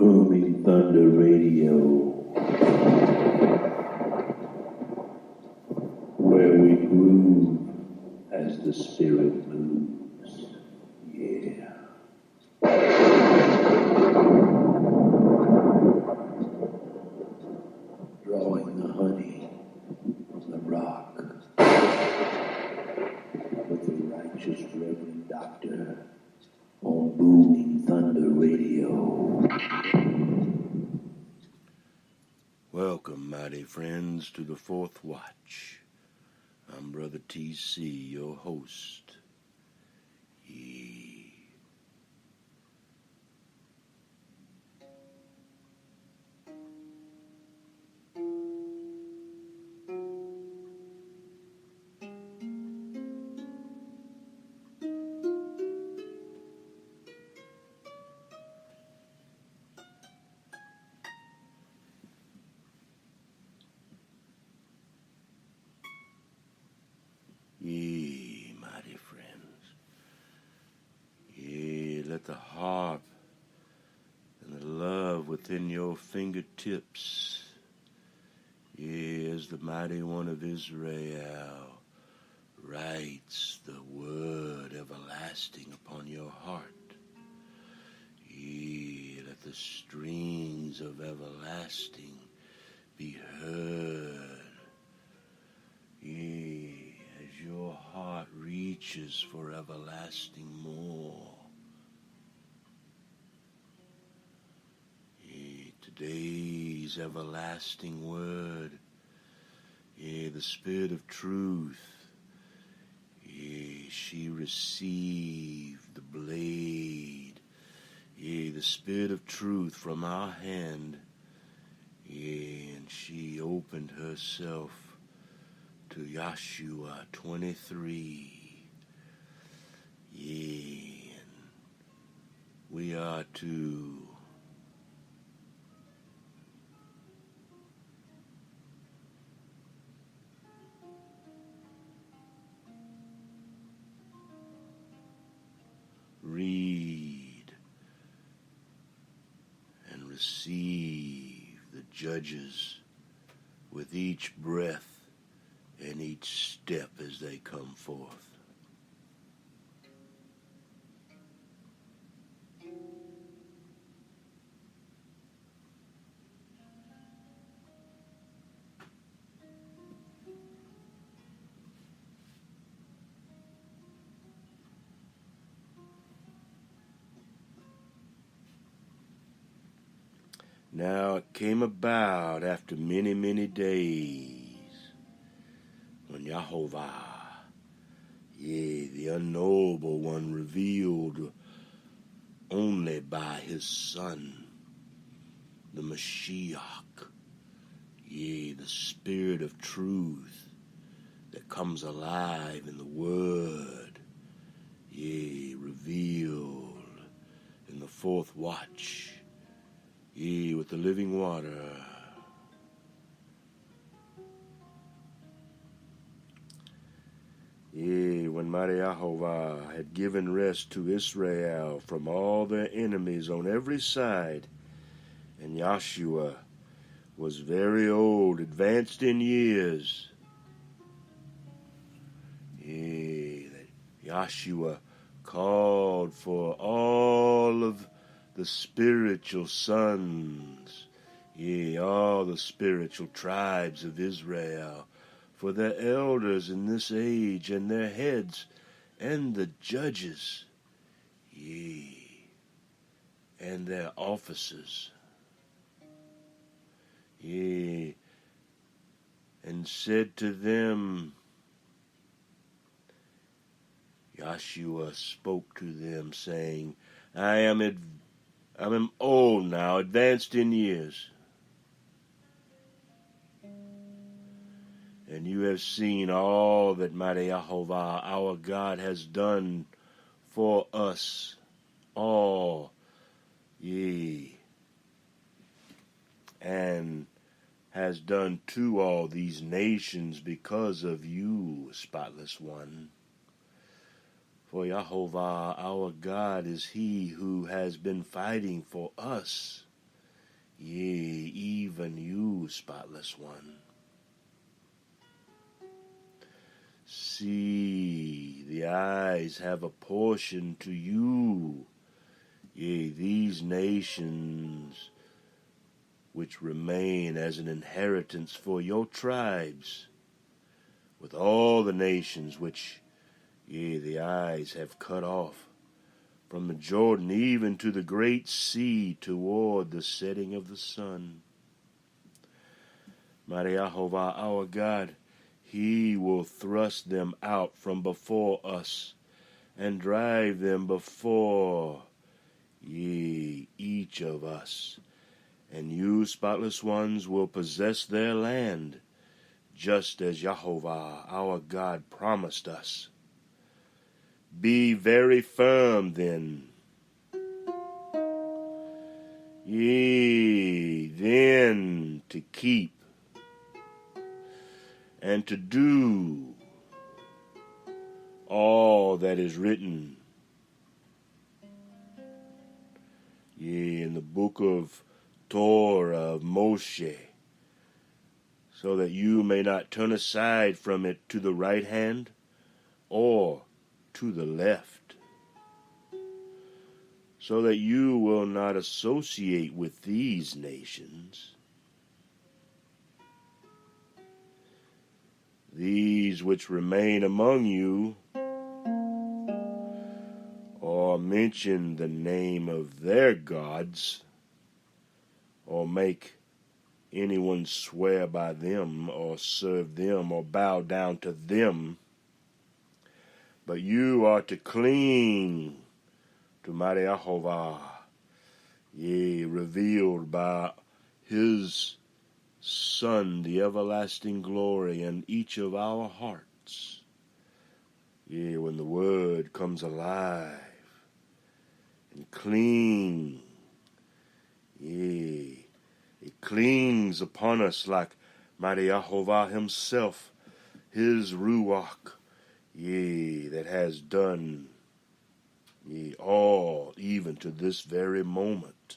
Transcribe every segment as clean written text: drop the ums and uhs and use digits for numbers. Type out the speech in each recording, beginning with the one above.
Booming Thunder Radio, where we groove as the spirit moves. Yeah. Drawing the honey from the rock with the righteous Reverend Doctor on Booming Thunder Radio. Welcome, mighty friends, to the Fourth Watch. I'm Brother TC, your host. Ye, mighty friends, ye, let the harp and the love within your fingertips, ye, as the mighty one of Israel writes the word everlasting upon your heart, ye, let the strings of everlasting be heard, ye, as your heart reaches for everlasting more. Yea, today's everlasting word, yea, the Spirit of truth, yea, she received the blade, yea, the Spirit of truth from our hand, yea, and she opened herself to YeHoShUa 23. Yea, and we are to read and receive the judges with each breath and each step as they come forth. Now it came about after many, many days, when Yahovah, yea, the unknowable one, revealed only by his Son, the Mashiach, yea, the Spirit of truth that comes alive in the Word, yea, revealed in the fourth watch, yea, with the living water. Yea, when mighty Yahovah had given rest to Israel from all their enemies on every side, and YeHoShUa was very old, advanced in years, yea, that YeHoShUa called for all of the spiritual sons, yea, all the spiritual tribes of Israel, for their elders in this age, and their heads, and the judges, yea, and their officers, yea, and said to them, YeHoShUa spoke to them, saying, I am old now, advanced in years, and you have seen all that mighty Yahovah, our God, has done for us all, yea, and has done to all these nations because of you, spotless one. For Yahovah, our God, is he who has been fighting for us, Yea, even you, spotless one. See, the eyes have a portion to you. Yea, these nations which remain as an inheritance for your tribes, with all the nations which, yea, the eyes have cut off, from the Jordan even to the great sea toward the setting of the sun. Mighty YeHoShUa, our God, He will thrust them out from before us and drive them before, yea, each of us. And you, spotless ones, will possess their land, just as YeHoShUa, our God, promised us. Be very firm then. Yea, then to keep and to do all that is written, yea, in the book of Torah of Moshe, so that you may not turn aside from it to the right hand or to the left, so that you will not associate with these nations, these which remain among you, or mention the name of their gods, or make anyone swear by them, or serve them, or bow down to them. But you are to cling to mighty YeHoShUa, yea, revealed by His Son, the everlasting glory, in each of our hearts. Yea, when the Word comes alive and cling, yea, it clings upon us like mighty YeHoShUa Himself, His Ruach, yea, that has done, yea, all, even to this very moment,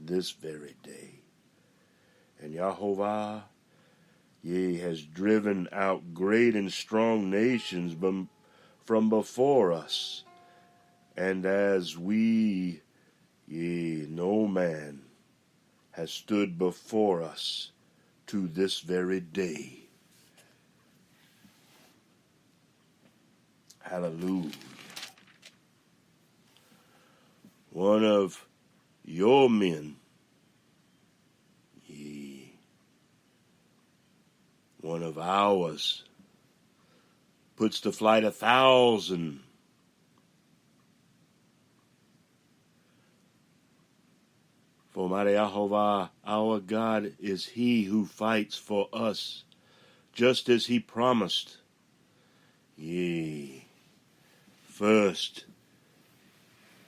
this very day. And YeHoShUa, yea, has driven out great and strong nations from before us. And as we, yea, no man has stood before us to this very day. Hallelujah. One of your men, yea, one of ours, puts to flight 1,000. For mighty YeHoShUa, our God, is He who fights for us, just as He promised. Yea, first,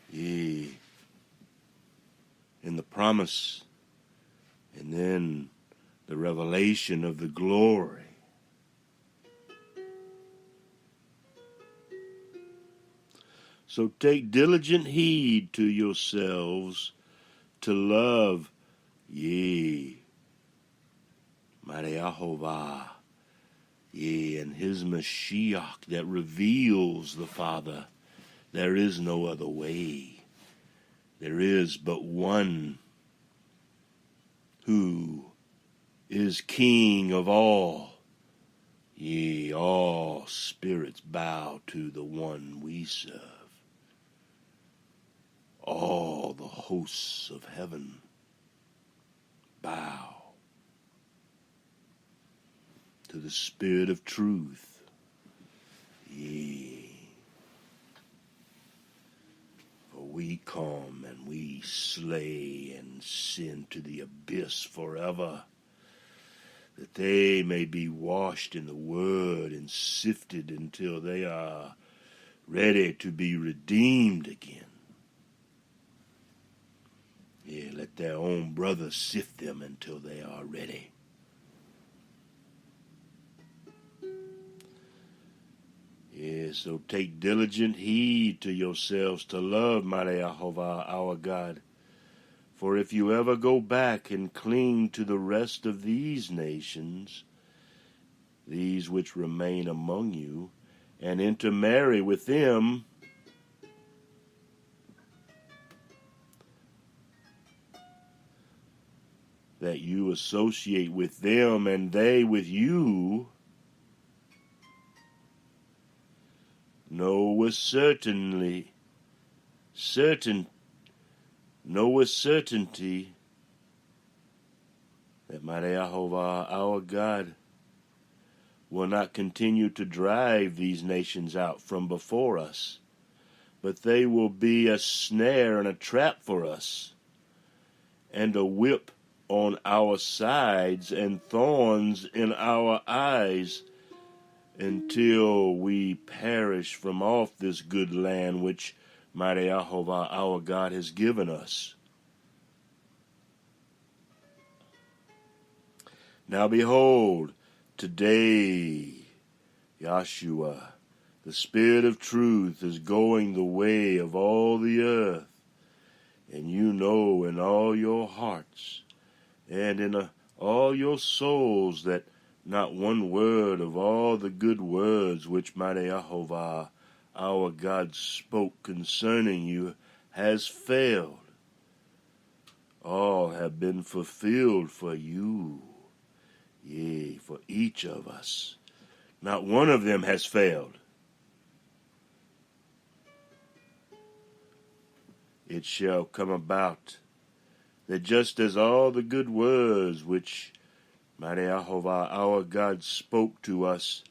yea, in the promise, and then the revelation of the glory. So take diligent heed to yourselves to love, yea, mighty YeHoShUa, yea, and His Mashiach that reveals the Father. There is no other way. There is but one who is King of all. Yea, all spirits bow to the one we serve. All the hosts of heaven bow to the Spirit of truth. Yea, for we come and we slay and send to the abyss forever, that they may be washed in the Word and sifted until they are ready to be redeemed again. Yeah, let their own brothers sift them until they are ready. Yeah, so take diligent heed to yourselves to love mighty YeHoShUa, our God. For if you ever go back and cling to the rest of these nations, these which remain among you, and intermarry with them, that you associate with them and they with you, know with certainty that mighty Yehovah, our God, will not continue to drive these nations out from before us, but they will be a snare and a trap for us, and a whip on our sides and thorns in our eyes, until we perish from off this good land which mighty Yehovah our God has given us. Now behold, today, YeHoShUa, the Spirit of truth, is going the way of all the earth, and you know in all your hearts and in all your souls that not one word of all the good words which mighty Yehovah our God spoke concerning you has failed. All have been fulfilled for you, yea, for each of us. Not one of them has failed. It shall come about that just as all the good words which mighty Yehovah our God spoke to us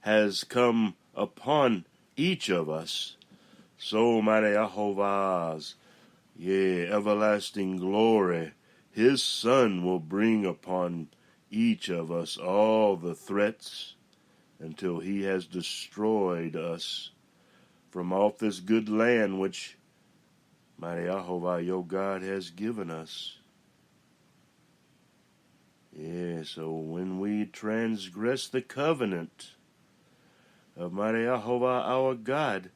has come upon each of us, so mighty Yehovah's, yea, everlasting glory, his Son will bring upon each of us all the threats until he has destroyed us from off this good land which mighty Yehovah your God has given us. Yeah, so when we transgress the covenant of mighty Yehovah our God,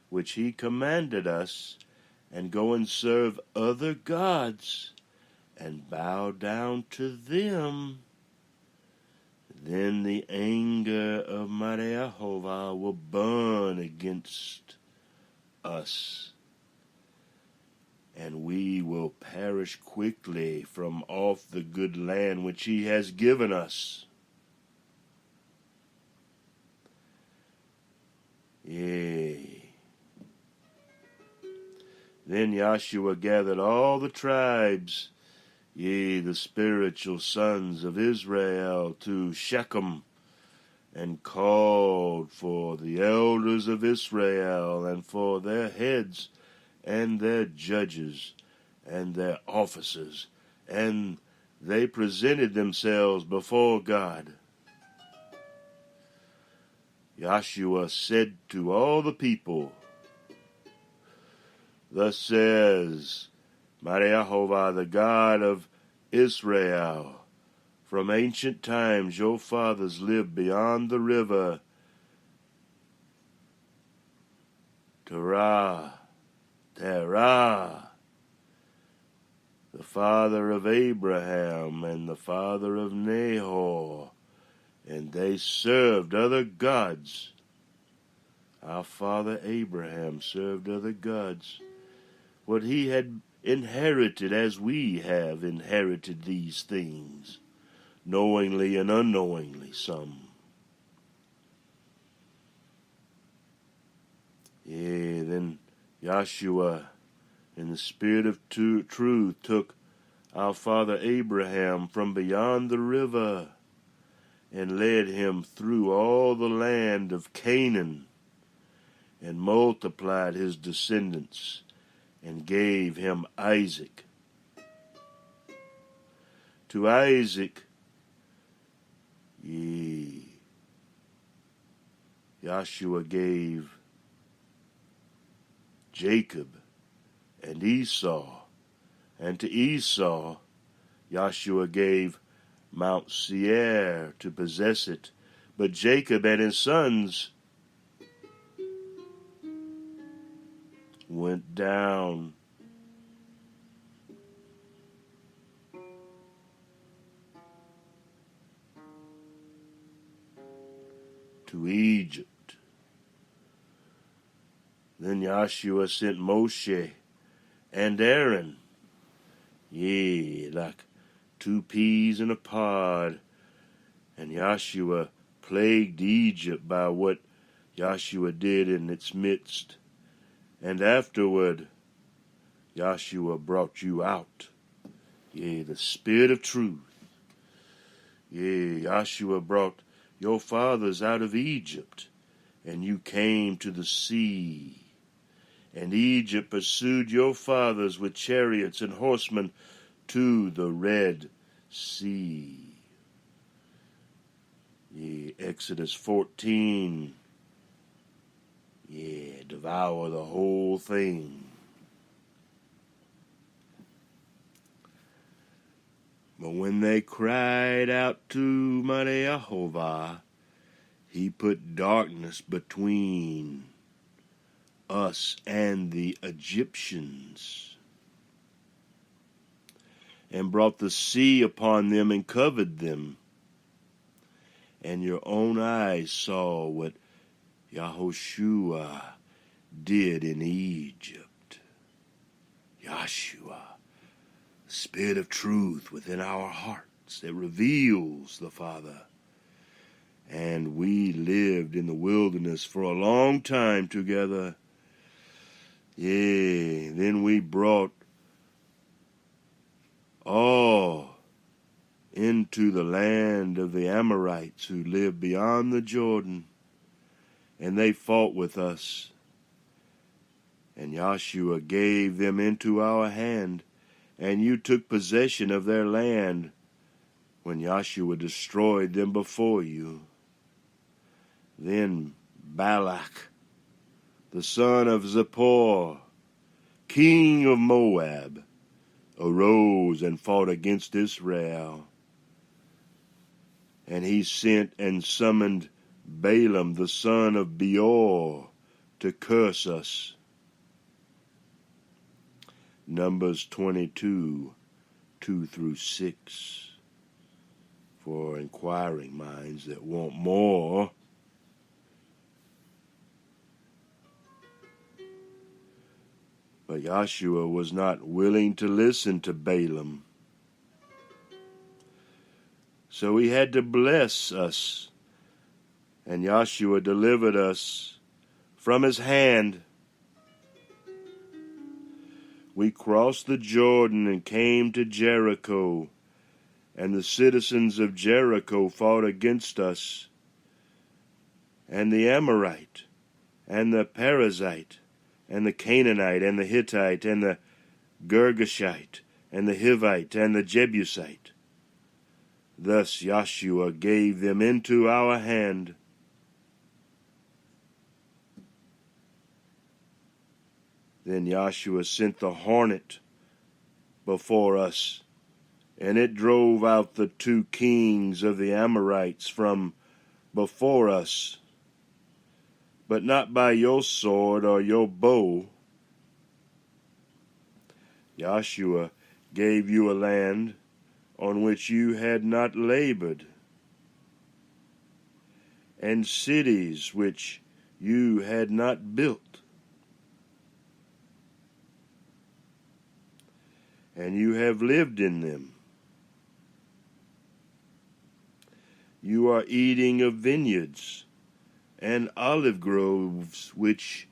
which he commanded us, and go and serve other gods, and bow down to them, then the anger of mighty Yehovah will burn against us, and we will perish quickly from off the good land which he has given us. Yea. Then YeHoShUa gathered all the tribes, yea, the spiritual sons of Israel, to Shechem, and called for the elders of Israel, and for their heads, and their judges, and their officers, and they presented themselves before God. YeHoShUa said to all the people, Thus says mighty Yehovah, the God of Israel, from ancient times your fathers lived beyond the river Terah, the father of Abraham and the father of Nahor, and they served other gods. Our father Abraham served other gods. What he had inherited, as we have inherited these things, knowingly and unknowingly, some. Yeah, then YeHoShUa, in the spirit of truth, took our father Abraham from beyond the river and led him through all the land of Canaan, and multiplied his descendants, and gave him Isaac. To Isaac, YeHoShUa gave Jacob and Esau, and to Esau YeHoShUa gave Mount Seir to possess it, but Jacob and his sons went down to Egypt. Then YeHoShUa sent Moshe and Aaron, like 2 peas in a pod. And YeHoShUa plagued Egypt by what YeHoShUa did in its midst. And afterward, YeHoShUa brought you out. The Spirit of truth. YeHoShUa brought your fathers out of Egypt, and you came to the sea. And Egypt pursued your fathers with chariots and horsemen to the Red Sea. Exodus 14. Devour the whole thing. But when they cried out to mighty Jehovah, he put darkness between us and the Egyptians, and brought the sea upon them and covered them. And your own eyes saw what YeHoShUa did in Egypt. YeHoShUa, the Spirit of truth within our hearts that reveals the Father. And we lived in the wilderness for a long time together. Then we brought all into the land of the Amorites who lived beyond the Jordan, and they fought with us. And YeHoShUa gave them into our hand, and you took possession of their land when YeHoShUa destroyed them before you. Then Balak, the son of Zippor, king of Moab, arose and fought against Israel. And he sent and summoned Balaam, the son of Beor, to curse us. Numbers 22, 2-6, for inquiring minds that want more. But YeHoShUa was not willing to listen to Balaam. So he had to bless us, and YeHoShUa delivered us from his hand. We crossed the Jordan and came to Jericho, and the citizens of Jericho fought against us, and the Amorite, and the Perizzite, and the Canaanite, and the Hittite, and the Girgashite, and the Hivite, and the Jebusite. Thus YeHoShUa gave them into our hand. Then YeHoShUa sent the hornet before us, and it drove out the 2 kings of the Amorites from before us, but not by your sword or your bow. YeHoShUa gave you a land on which you had not labored, and cities which you had not built. And you have lived in them. You are eating of vineyards and olive groves which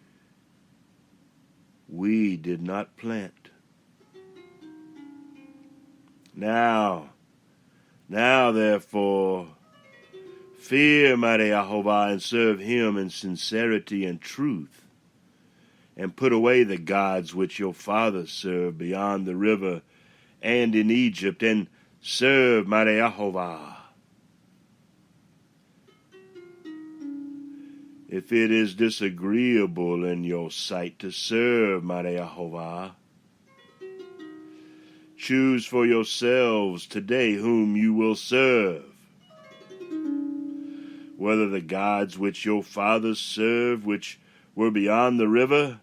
we did not plant. Now therefore, fear mighty Jehovah and serve him in sincerity and truth, and put away the gods which your fathers served beyond the river and in Egypt, and serve mighty Jehovah. If it is disagreeable in your sight to serve mighty Jehovah, choose for yourselves today whom you will serve, whether the gods which your fathers served, which were beyond the river,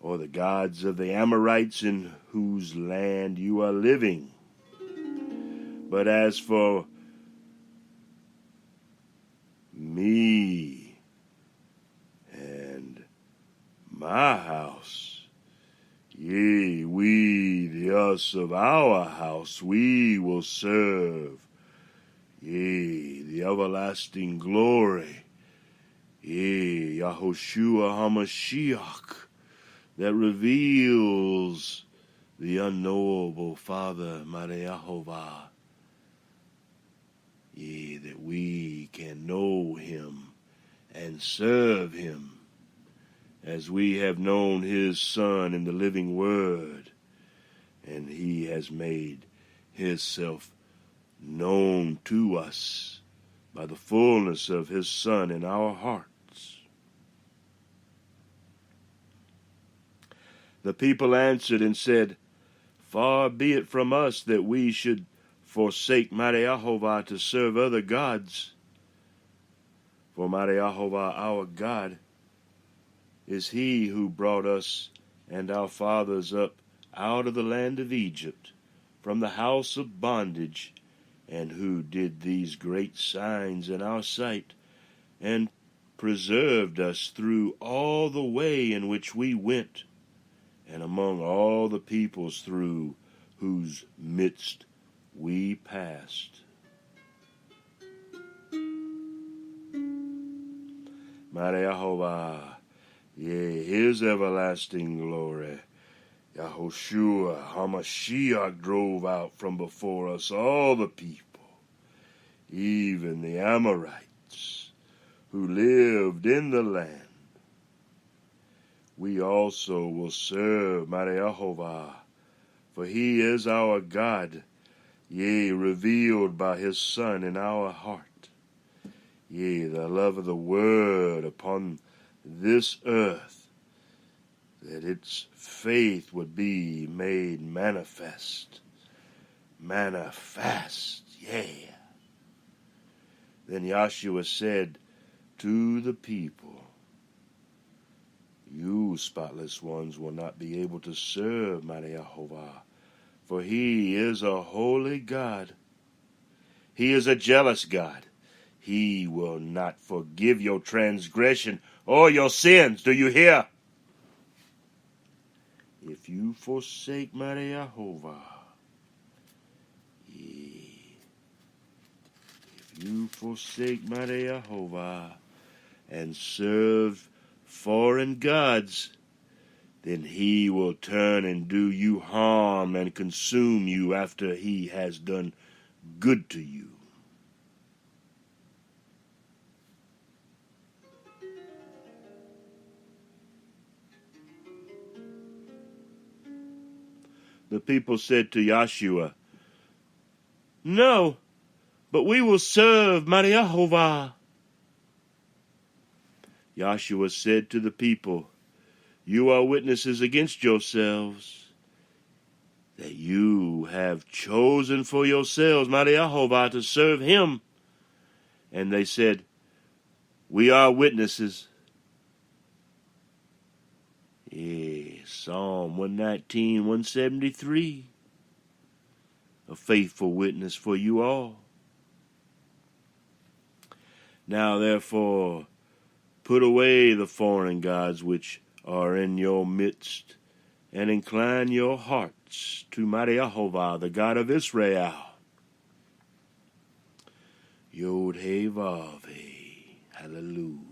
or the gods of the Amorites in whose land you are living. But as for me and my house, yea, we, the us of our house, we will serve, yea, the everlasting glory, yea, YeHoShUa HaMashiach, that reveals the unknowable Father, Mighty Yehovah, yea, that we can know him and serve him as we have known his Son in the living Word, and he has made himself known to us by the fullness of his Son in our hearts. The people answered and said, Far be it from us that we should forsake Mighty Yehovah to serve other gods. For Mighty Yehovah our God is he who brought us and our fathers up out of the land of Egypt, from the house of bondage, and who did these great signs in our sight, and preserved us through all the way in which we went, and among all the peoples through whose midst we passed. Mighty Yehovah, yea, his everlasting glory, YeHoShUa HaMashiach, drove out from before us all the people, even the Amorites, who lived in the land. We also will serve Mighty Yehovah, for he is our God, yea, revealed by his Son in our heart. Yea, the love of the Word upon this earth, that its faith would be made manifest. Manifest, yeah. Then Yahshua said to the people, You spotless ones will not be able to serve Mighty Yehovah, for he is a holy God. He is a jealous God. He will not forgive your transgression or your sins. Do you hear? If you forsake Mighty Yehovah, if you forsake Mighty Yehovah and serve foreign gods, then he will turn and do you harm and consume you after he has done good to you. The people said to Yahshua, No, but we will serve Mighty Yehovah. Yahshua said to the people, You are witnesses against yourselves, that you have chosen for yourselves Mighty Yehovah to serve him. And they said, We are witnesses. Psalm 119, 173. A faithful witness for you all. Now therefore, put away the foreign gods which are in your midst, and incline your hearts to Mighty Yehovah, the God of Israel. Yod He Vav He. Hallelujah.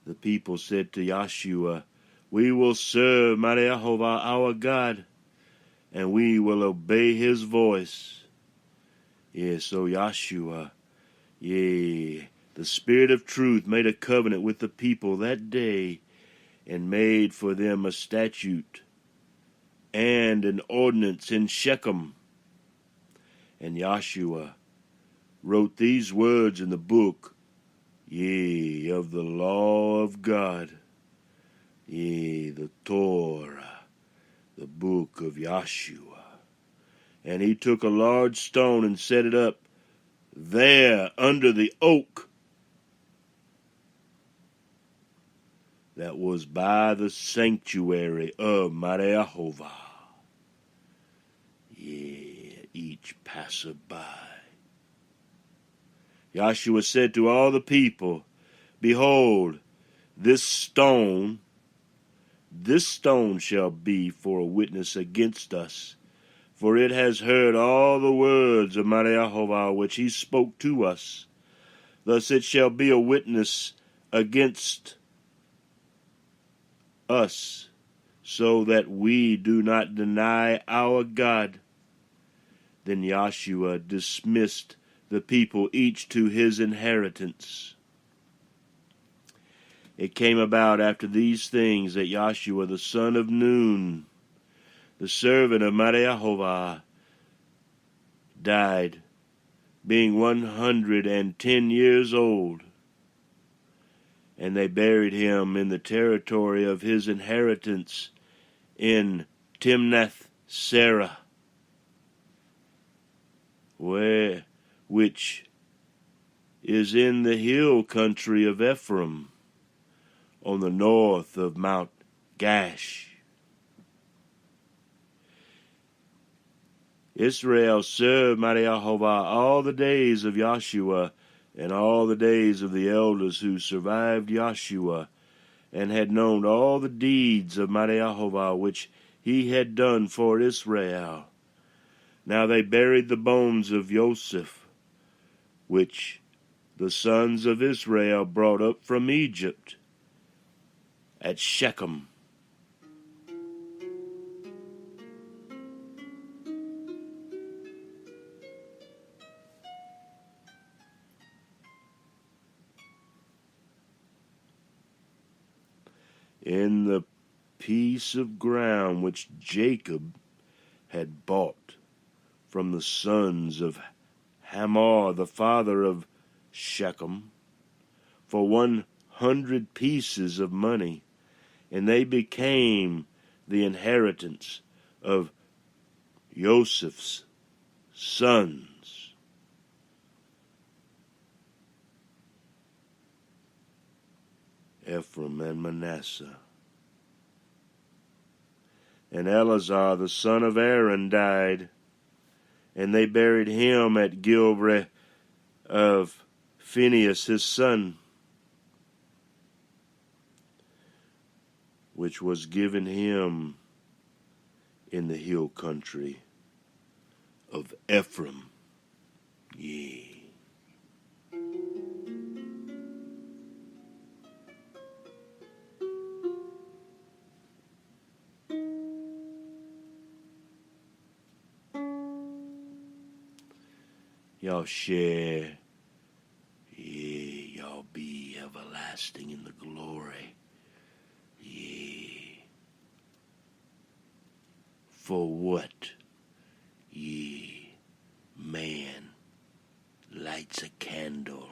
The people said to Yahshua, We will serve Mighty Yehovah our God, and we will obey his voice. Yes, so Yahshua, yea, the Spirit of truth made a covenant with the people that day, and made for them a statute and an ordinance in Shechem. And Yahshua wrote these words in the book, yea, of the law of God, yea, the Torah, the book of Yahshua. And he took a large stone and set it up there under the oak that was by the sanctuary of Mighty Yehovah. Yeah, each passerby YeHoShUa said to all the people, Behold, this stone shall be for a witness against us, for it has heard all the words of mighty Jehovah which he spoke to us. Thus it shall be a witness against us, so that we do not deny our God. Then YeHoShUa dismissed the people each to his inheritance. It came about after these things that YeHoShUa the son of Nun, the servant of mighty Jehovah, died, being 110 years old. And they buried him in the territory of his inheritance in Timnath-Serah, which is in the hill country of Ephraim, on the north of Mount Gash. Israel served mighty Jehovah all the days of YeHoShUa and all the days of the elders who survived YeHoShUa, and had known all the deeds of mighty Jehovah which he had done for Israel. Now they buried the bones of Joseph, which the sons of Israel brought up from Egypt, at Shechem. In the piece of ground which Jacob had bought from the sons of Hamor, the father of Shechem, for 100 pieces of money, and they became the inheritance of Joseph's sons. Ephraim and Manasseh. And Eleazar the son of Aaron died, and they buried him at Gilbreth of Phinehas his son, which was given him in the hill country of Ephraim. Yea. Y'all share, y'all be everlasting in the glory. For what, man lights a candle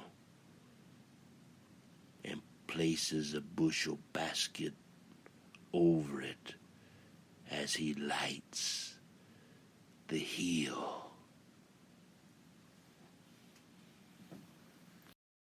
and places a bushel basket over it as he lights the hill